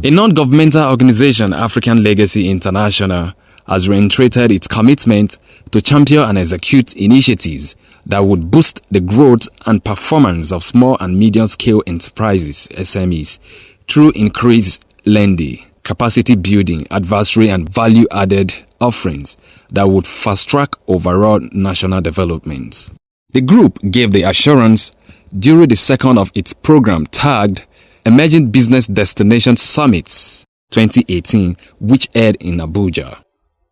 A non-governmental organization, African Legacy International, has reiterated its commitment to champion and execute initiatives that would boost the growth and performance of small and medium-scale enterprises, SMEs, through increased lending, capacity building, advisory and value-added offerings that would fast-track overall national development. The group gave the assurance during the second of its program tagged Emerging Business Destination Summits 2018, which held in Abuja.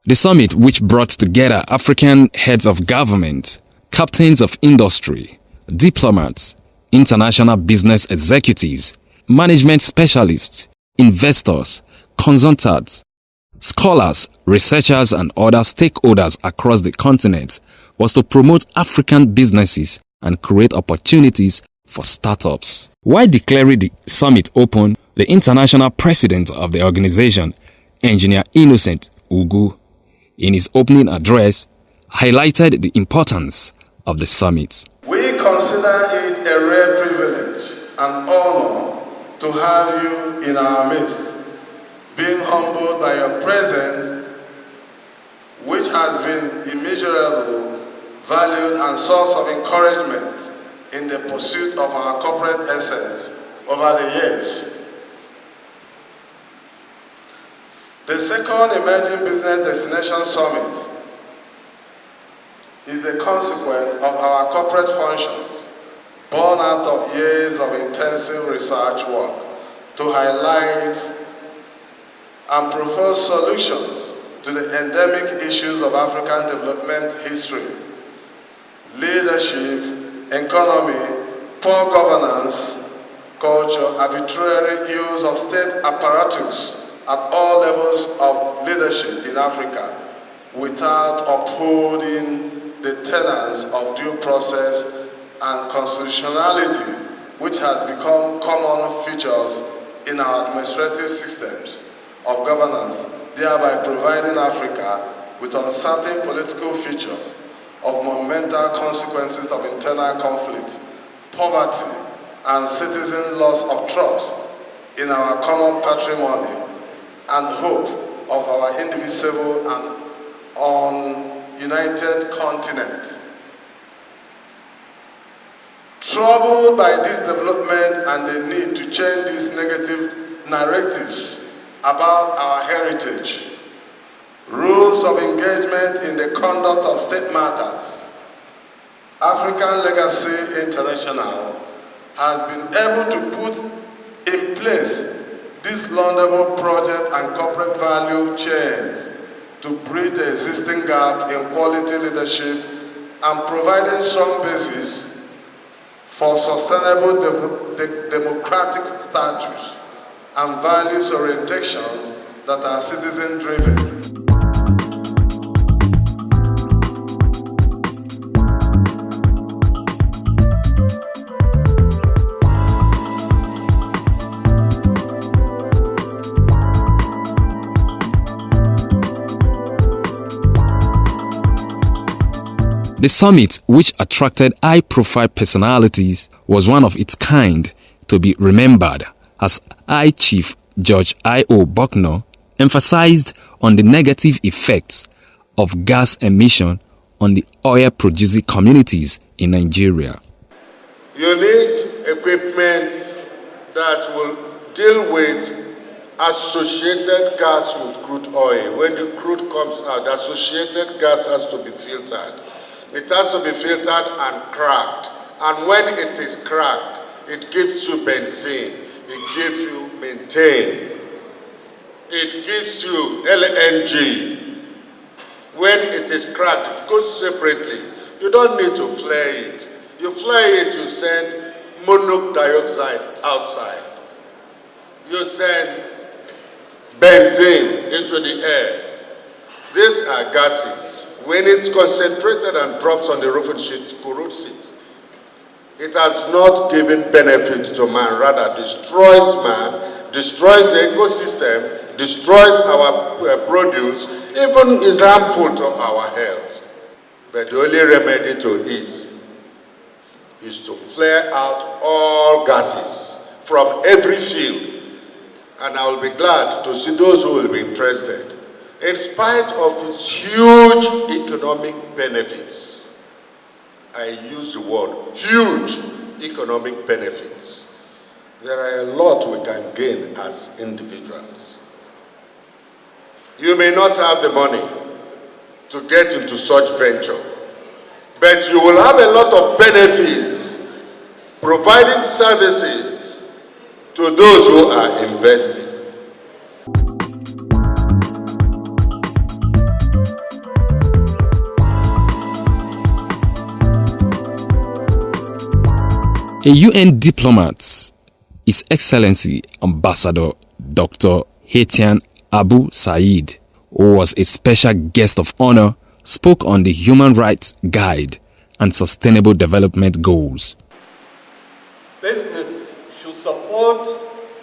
The summit, which brought together African heads of government, captains of industry, diplomats, international business executives, management specialists, investors, consultants, scholars, researchers, and other stakeholders across the continent, was to promote African businesses and create opportunities for startups. While declaring the summit open, the international president of the organization, Engineer Innocent Ugu, in his opening address, highlighted the importance of the summit. We consider it a rare privilege and honor to have you in our midst, being humbled by your presence, which has been immeasurable, valued, and source of encouragement in the pursuit of our corporate essence over the years. The second Emerging Business Destination Summit is a consequence of our corporate functions, born out of years of intensive research work to highlight and propose solutions to the endemic issues of African development history, leadership, economy, poor governance, culture, arbitrary use of state apparatus at all levels of leadership in Africa without upholding the tenets of due process and constitutionality, which has become common features in our administrative systems of governance, thereby providing Africa with uncertain political features of monumental consequences of internal conflict, poverty, and citizen loss of trust in our common patrimony and hope of our indivisible and united continent. Troubled by this development and the need to change these negative narratives about our heritage, rules of engagement in the conduct of state matters, African Legacy International has been able to put in place this laudable project and corporate value chains to bridge the existing gap in quality leadership and providing strong basis for sustainable democratic status and values orientations that are citizen-driven. The summit, which attracted high-profile personalities, was one of its kind to be remembered, as High Chief George I.O. Bucknor emphasized on the negative effects of gas emission on the oil-producing communities in Nigeria. You need equipment that will deal with associated gas with crude oil. When the crude comes out, the associated gas has to be filtered. It has to be filtered and cracked. And when it is cracked, it gives you benzene, it gives you methane, it gives you LNG. When it is cracked, it goes separately. You don't need to flare it. You flare it, you send monoxide dioxide outside. You send benzene into the air. These are gases. When it's concentrated and drops on the roofing sheet, it corrodes it. It has not given benefit to man, rather destroys man, destroys the ecosystem, destroys our produce, even is harmful to our health. But the only remedy to it is to flare out all gases from every field and I will be glad to see those who will be interested. In spite of its huge economic benefits, I use the word huge economic benefits, there are a lot we can gain as individuals. You may not have the money to get into such venture, but you will have a lot of benefits providing services to those who are investing. A UN diplomat, His Excellency Ambassador Dr. Haitian Abu Said, who was a special guest of honor, spoke on the Human Rights Guide and Sustainable Development Goals. Business should support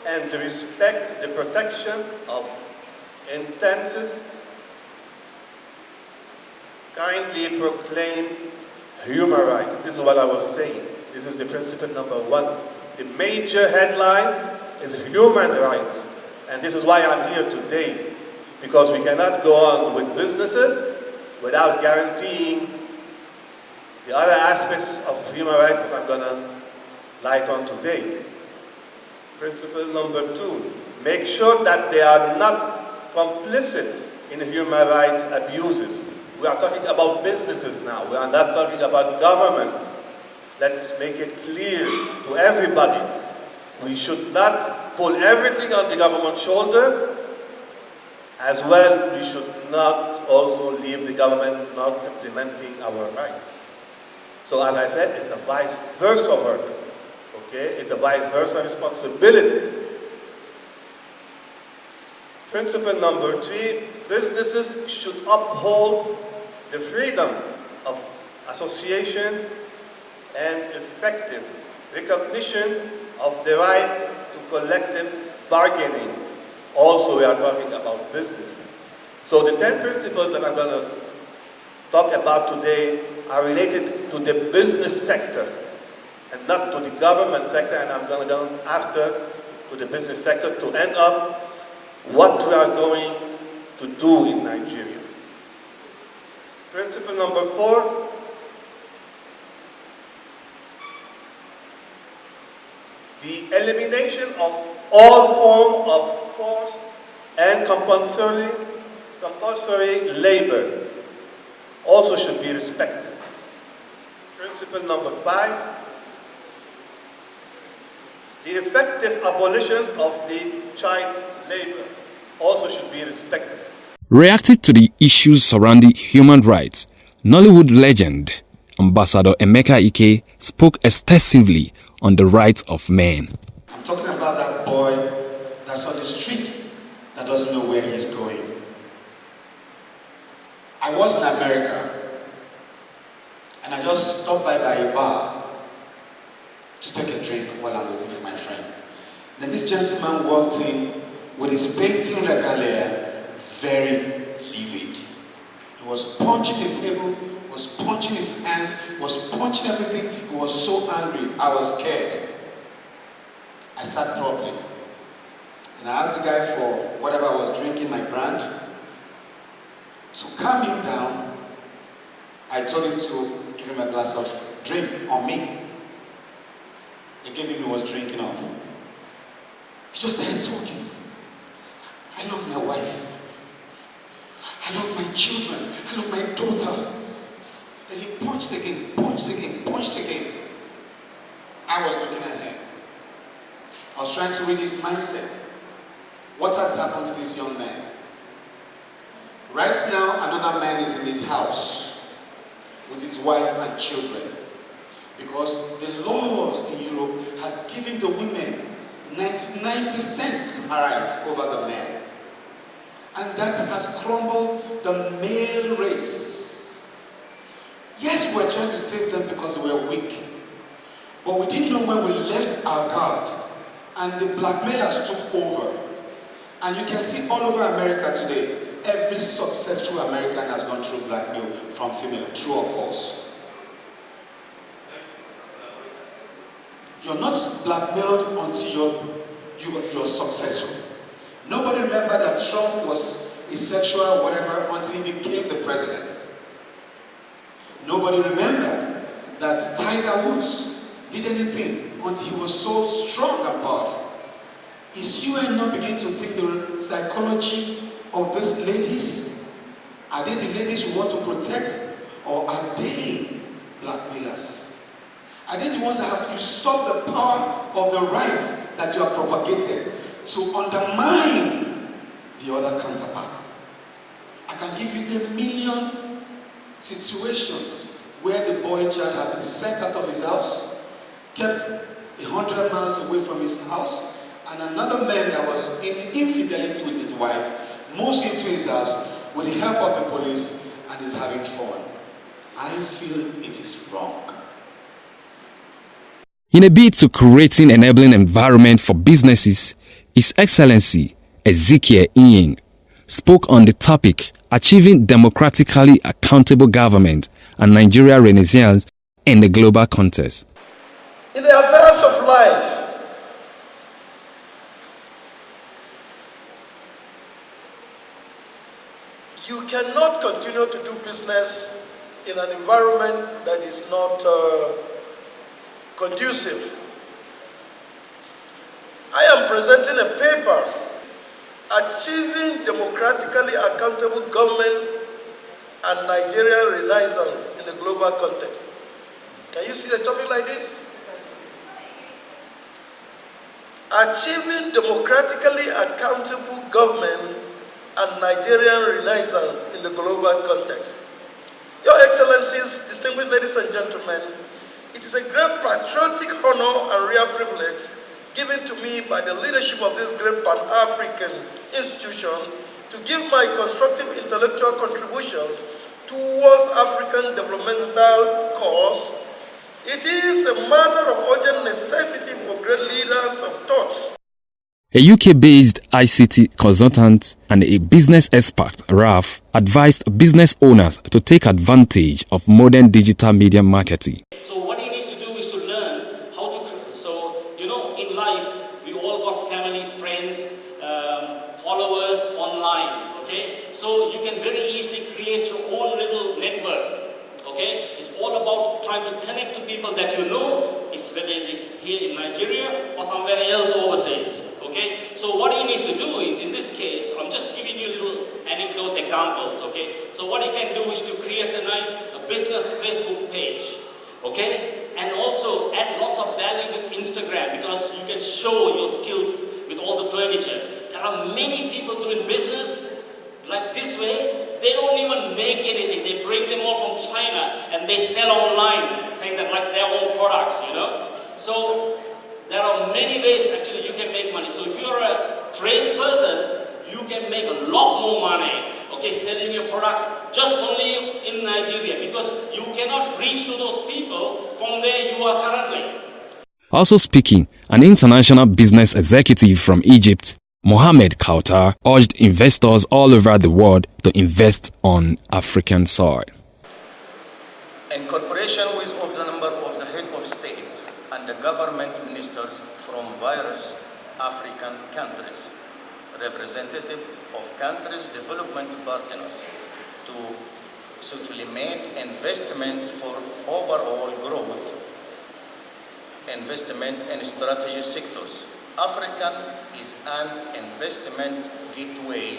and respect the protection of intensive, kindly proclaimed human rights. This is what I was saying. This is the principle number one. The major headlines is human rights. And this is why I'm here today. Because we cannot go on with businesses without guaranteeing the other aspects of human rights that I'm going to light on today. Principle number two, make sure that they are not complicit in human rights abuses. We are talking about businesses now. We are not talking about government. Let's make it clear to everybody. We should not pull everything on the government's shoulder. As well, we should not also leave the government not implementing our rights. So as I said, it's a vice versa work. Okay? It's a vice versa responsibility. Principle number three, businesses should uphold the freedom of association and effective recognition of the right to collective bargaining. Also, we are talking about businesses. So the 10 principles that I'm going to talk about today are related to the business sector and not to the government sector, and I'm going to go after to the business sector to end up what we are going to do in Nigeria. Principle number 4, the elimination of all form of forced and compulsory labor also should be respected. Principle number 5, the effective abolition of the child labor also should be respected. Reacting to the issues surrounding human rights, Nollywood legend Ambassador Emeka Ike spoke extensively on the rights of men. I'm talking about that boy that's on the streets that doesn't know where he's going. I was in America and I just stopped by a bar to take a drink while I'm waiting for my friend. Then this gentleman walked in with his painting regalia, very livid. He was punching the table, was punching his hands, was punching everything. He was so angry. I was scared. I sat properly. And I asked the guy for whatever I was drinking, my brand. To calm him down, I told him to give him a glass of drink on me. He gave him, he was drinking up. He just started talking. I love my wife. I love my children. I love my daughter. Then he punched again, punched again, punched again. I was looking at him. I was trying to read his mindset. What has happened to this young man? Right now, another man is in his house with his wife and children because the laws in Europe has given the women 99% rights over the men. And that has crumbled the male race. Yes, we're trying to save them because we're weak. But we didn't know when we left our guard and the blackmailers took over. And you can see all over America today, every successful American has gone through blackmail from female, true or false. You're not blackmailed until you're successful. Nobody remembered that Trump was a sexual whatever until he became the president. Nobody remembered that Tiger Woods did anything until he was so strong and powerful. Is UN not beginning to think the psychology of these ladies? Are they the ladies we want to protect, or are they blackmailers? Are they the ones that have usurped the power of the rights that you have propagated to undermine the other counterpart? I can give you a million situations where the boy child had been sent out of his house, kept 100 miles away from his house, and another man that was in infidelity with his wife moves into his house with the help of the police and is having fun. I feel it is wrong. In a bid to create an enabling environment for businesses, His Excellency Ezekiel Iying spoke on the topic Achieving Democratically Accountable Government and Nigeria Renaissance in the Global Context. In the affairs of life, you cannot continue to do business in an environment that is not conducive. I am presenting a paper, Achieving Democratically Accountable Government and Nigerian Renaissance in the Global Context. Can you see the topic like this? Achieving Democratically Accountable Government and Nigerian Renaissance in the Global Context. Your Excellencies, distinguished ladies and gentlemen, it is a great patriotic honor and rare privilege given to me by the leadership of this great Pan-African institution to give my constructive intellectual contributions towards African developmental cause. It is a matter of urgent necessity for great leaders of thought. A UK-based ICT consultant and a business expert, Raf, advised business owners to take advantage of modern digital media marketing. So what he needs to do is to learn how to, in life, we all got family, friends, followers online, okay? So you can very easily create your own little network, okay? It's all about trying to connect to people that you know, whether it's here in Nigeria or somewhere else overseas. Okay, so what he needs to do is, in this case, I'm just giving you little anecdotes, examples, okay? So what he can do is to create a nice business Facebook page, okay? And also add lots of value with Instagram, because you can show your skills with all the furniture. There are many people doing business like this way. They don't even make anything. They bring them all from China and they sell online, saying that like their own products, So there are many ways actually you can make money. So if you're a tradesperson, you can make a lot more money, okay, selling your products just only in Nigeria, because you cannot reach to those people from where you are currently. Also speaking, an international business executive from Egypt, Mohamed Kautar, urged investors all over the world to invest on African soil. In cooperation with the number of the head of state and the government ministers from various African countries, representative of countries' development partners, to supplement investment for overall growth, investment in strategic sectors. Africa is an investment gateway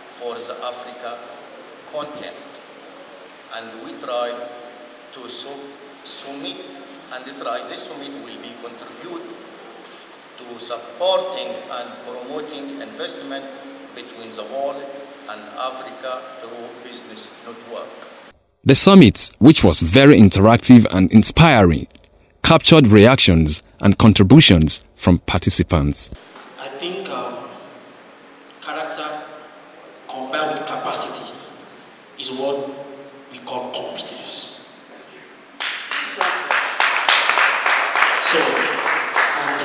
for the Africa continent, and we try to summit, and this summit will be contribute to supporting and promoting investment between the world and Africa through business network. The summit, which was very interactive and inspiring, captured reactions and contributions from participants. I think character combined with capacity is what we call competence. So, and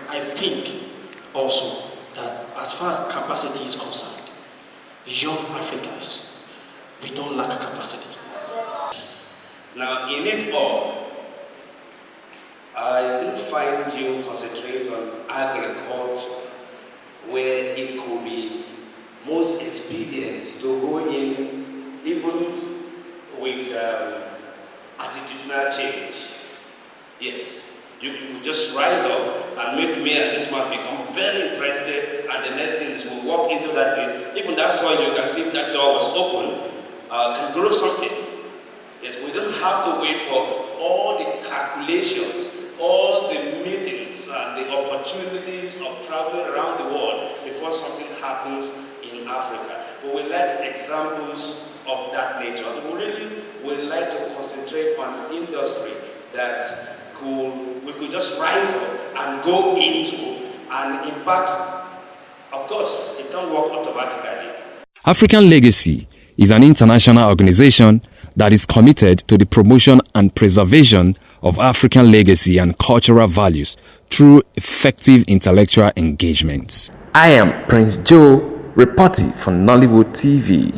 I think also that as far as capacity is concerned, young Africans, we don't lack capacity. Now, in Int'l, I didn't find you concentrate on agriculture, where it could be expedient to go in even with attitudinal change. Yes. You could just rise up and make me and this man become very interested, and the next thing is we'll walk into that place. Even that soil, you can see if that door was open, can grow something. Yes, we don't have to wait for all the calculations, all the meetings and the opportunities of traveling around the world before something happens in Africa. But we like examples of that nature. We really would like to concentrate on industry that we could just rise up and go into and impact. Of course, it don't work automatically. African Legacy is an international organization that is committed to the promotion and preservation of African legacy and cultural values through effective intellectual engagements. I am Prince Joe, reporting for Nollywood TV.